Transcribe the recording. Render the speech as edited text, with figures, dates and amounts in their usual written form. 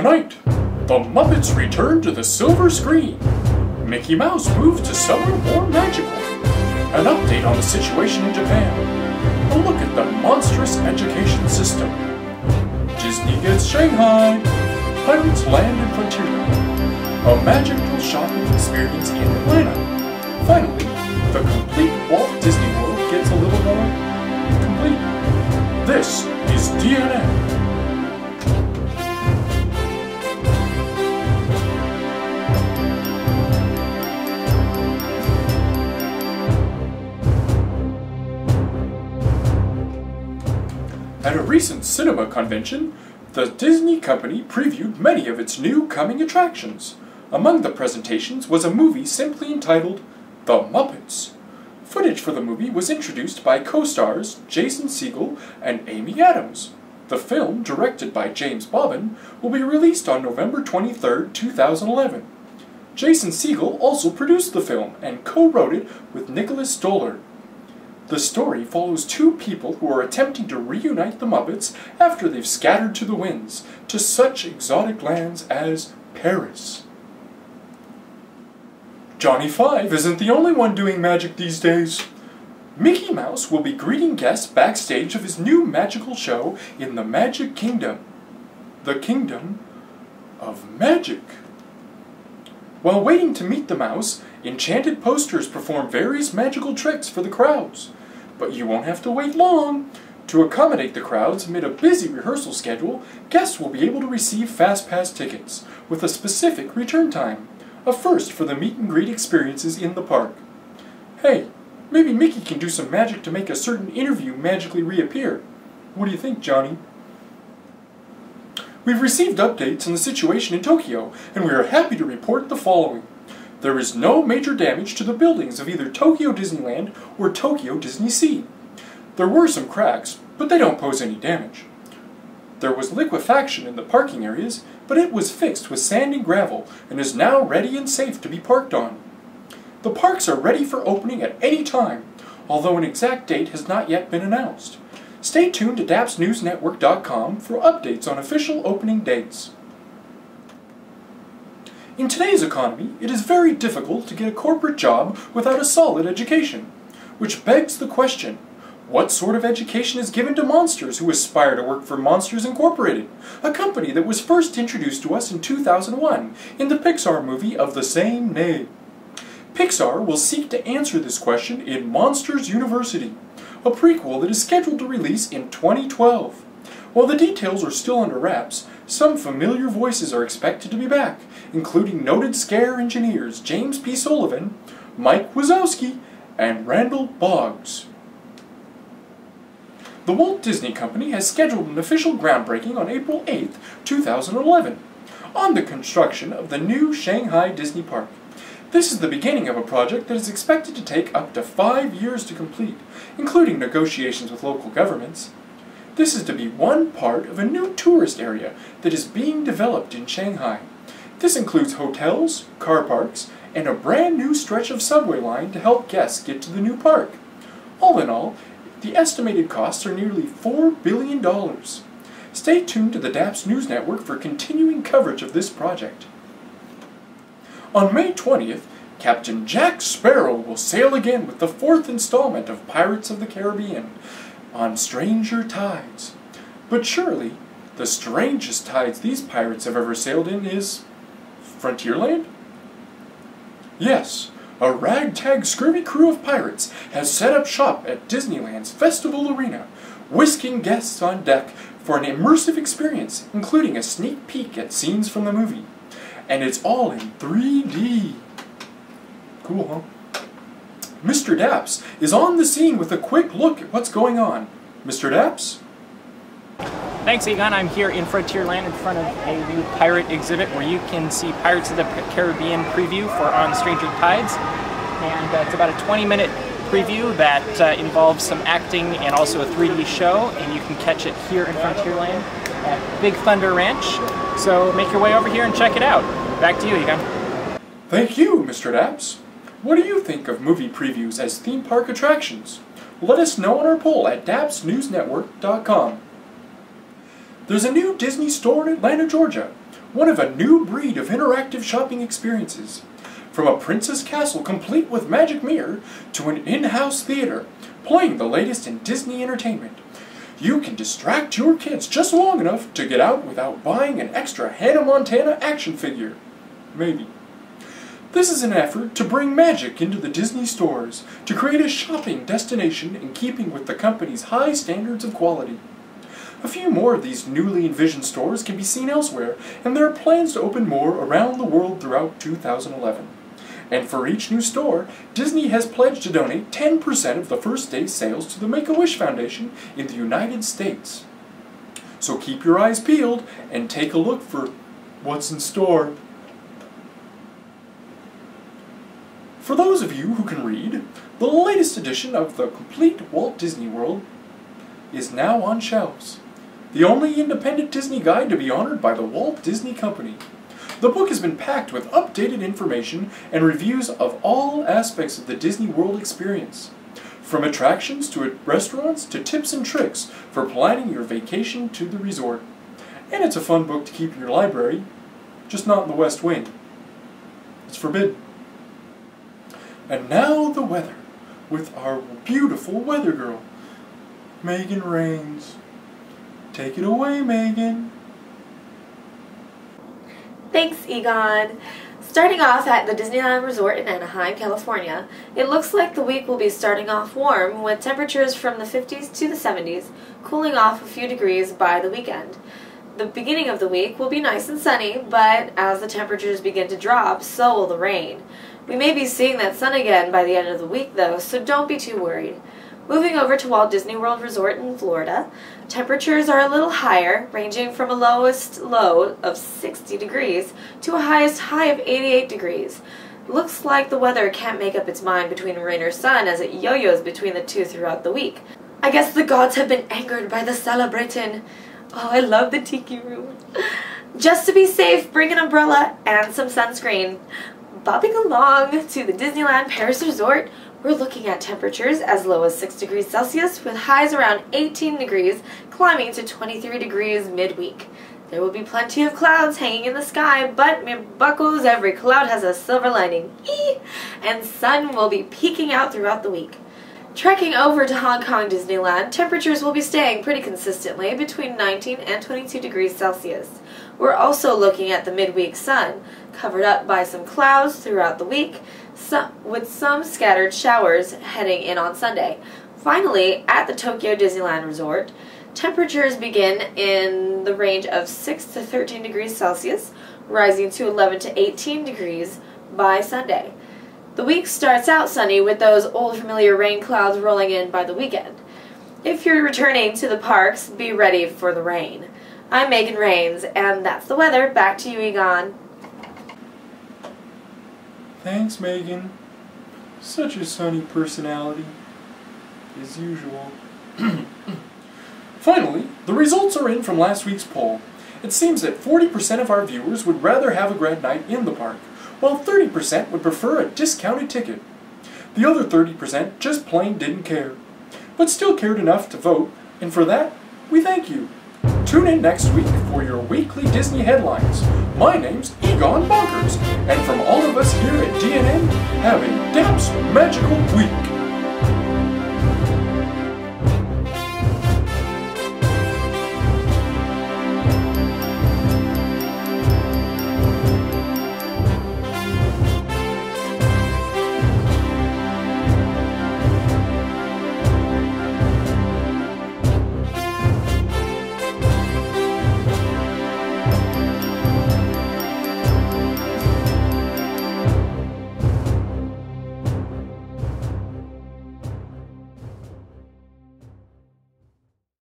Tonight, the Muppets return to the silver screen. Mickey Mouse moves to somewhere more magical. An update on the situation in Japan. A look at the monstrous education system. Disney gets Shanghai. Pirates land in Frontierland. A magical shopping experience in Atlanta. Finally, the complete Walt Disney World gets a little more complete. This is DNN. At a recent cinema convention, the Disney company previewed many of its new coming attractions. Among the presentations was a movie simply entitled The Muppets. Footage for the movie was introduced by co-stars Jason Segel and Amy Adams. The film, directed by James Bobbin, will be released on November 23, 2011. Jason Segel also produced the film and co-wrote it with Nicholas Stoller. The story follows two people who are attempting to reunite the Muppets after they've scattered to the winds, to such exotic lands as Paris. Johnny Five isn't the only one doing magic these days. Mickey Mouse will be greeting guests backstage of his new magical show in the Magic Kingdom. The Kingdom of Magic. While waiting to meet the mouse, enchanted posters perform various magical tricks for the crowds. But you won't have to wait long. To accommodate the crowds amid a busy rehearsal schedule, guests will be able to receive FastPass tickets with a specific return time, a first for the meet and greet experiences in the park. Hey, maybe Mickey can do some magic to make a certain interview magically reappear. What do you think, Johnny? We've received updates on the situation in Tokyo, and we are happy to report the following. There is no major damage to the buildings of either Tokyo Disneyland or Tokyo Disney Sea. There were some cracks, but they don't pose any damage. There was liquefaction in the parking areas, but it was fixed with sand and gravel and is now ready and safe to be parked on. The parks are ready for opening at any time, although an exact date has not yet been announced. Stay tuned to dapsnewsnetwork.com for updates on official opening dates. In today's economy, it is very difficult to get a corporate job without a solid education, which begs the question, what sort of education is given to monsters who aspire to work for Monsters Incorporated, a company that was first introduced to us in 2001 in the Pixar movie of the same name? Pixar will seek to answer this question in Monsters University, a prequel that is scheduled to release in 2012. While the details are still under wraps, some familiar voices are expected to be back, including noted scare engineers James P. Sullivan, Mike Wazowski, and Randall Boggs. The Walt Disney Company has scheduled an official groundbreaking on April 8, 2011, on the construction of the new Shanghai Disney Park. This is the beginning of a project that is expected to take up to 5 years to complete, including negotiations with local governments. This is to be one part of a new tourist area that is being developed in Shanghai. This includes hotels, car parks, and a brand new stretch of subway line to help guests get to the new park. All in all, the estimated costs are nearly $4 billion. Stay tuned to the DAPS News Network for continuing coverage of this project. On May 20th, Captain Jack Sparrow will sail again with the 4th installment of Pirates of the Caribbean on Stranger Tides. But surely, the strangest tides these pirates have ever sailed in is Frontierland? Yes, a ragtag scurvy crew of pirates has set up shop at Disneyland's Festival Arena, whisking guests on deck for an immersive experience, including a sneak peek at scenes from the movie. And it's all in 3D. Cool, huh? Mr. Daps is on the scene with a quick look at what's going on. Mr. Daps? Thanks, Egon. I'm here in Frontierland in front of a new pirate exhibit where you can see Pirates of the Caribbean preview for On Stranger Tides. And it's about a 20-minute preview that involves some acting and also a 3D show, and you can catch it here in Frontierland at Big Thunder Ranch. So make your way over here and check it out. Back to you, Egon. Thank you, Mr. Daps. What do you think of movie previews as theme park attractions? Let us know on our poll at dapsnewsnetwork.com. There's a new Disney store in Atlanta, Georgia, one of a new breed of interactive shopping experiences. From a princess castle complete with magic mirror to an in-house theater playing the latest in Disney entertainment, you can distract your kids just long enough to get out without buying an extra Hannah Montana action figure. Maybe. This is an effort to bring magic into the Disney stores, to create a shopping destination in keeping with the company's high standards of quality. A few more of these newly envisioned stores can be seen elsewhere, and there are plans to open more around the world throughout 2011. And for each new store, Disney has pledged to donate 10% of the first day's sales to the Make-A-Wish Foundation in the United States. So keep your eyes peeled and take a look for what's in store. For those of you who can read, the latest edition of the complete Walt Disney World is now on shelves. The only independent Disney guide to be honored by the Walt Disney Company. The book has been packed with updated information and reviews of all aspects of the Disney World experience. From attractions to restaurants to tips and tricks for planning your vacation to the resort. And it's a fun book to keep in your library, just not in the West Wing. It's forbidden. And now the weather, with our beautiful weather girl, Megan Rains. Take it away, Megan. Thanks, Egon. Starting off at the Disneyland Resort in Anaheim, California, it looks like the week will be starting off warm with temperatures from the 50s to the 70s, cooling off a few degrees by the weekend. The beginning of the week will be nice and sunny, but as the temperatures begin to drop, so will the rain. We may be seeing that sun again by the end of the week though, so don't be too worried. Moving over to Walt Disney World Resort in Florida, temperatures are a little higher, ranging from a lowest low of 60 degrees to a highest high of 88 degrees. Looks like the weather can't make up its mind between rain or sun as it yo-yos between the two throughout the week. I guess the gods have been angered by the celebrating. Oh, I love the tiki room. Just to be safe, bring an umbrella and some sunscreen. Bobbing along to the Disneyland Paris Resort, we're looking at temperatures as low as 6 degrees Celsius with highs around 18 degrees, climbing to 23 degrees midweek. There will be plenty of clouds hanging in the sky, but me buckles, every cloud has a silver lining. Eee! And sun will be peeking out throughout the week. Trekking over to Hong Kong Disneyland, temperatures will be staying pretty consistently between 19 and 22 degrees Celsius. We're also looking at the midweek sun, covered up by some clouds throughout the week, with some scattered showers heading in on Sunday. Finally, at the Tokyo Disneyland Resort, temperatures begin in the range of 6 to 13 degrees Celsius, rising to 11 to 18 degrees by Sunday. The week starts out sunny with those old familiar rain clouds rolling in by the weekend. If you're returning to the parks, be ready for the rain. I'm Megan Rains, and that's the weather. Back to you, Egon. Thanks, Megan. Such a sunny personality, as usual. Finally, the results are in from last week's poll. It seems that 40% of our viewers would rather have a grad night in the park, while 30% would prefer a discounted ticket. The other 30% just plain didn't care, but still cared enough to vote, and for that, we thank you. Tune in next week for your weekly Disney headlines. My name's Egon Bonkers, and from all of us here at DNN, have a damn magical week.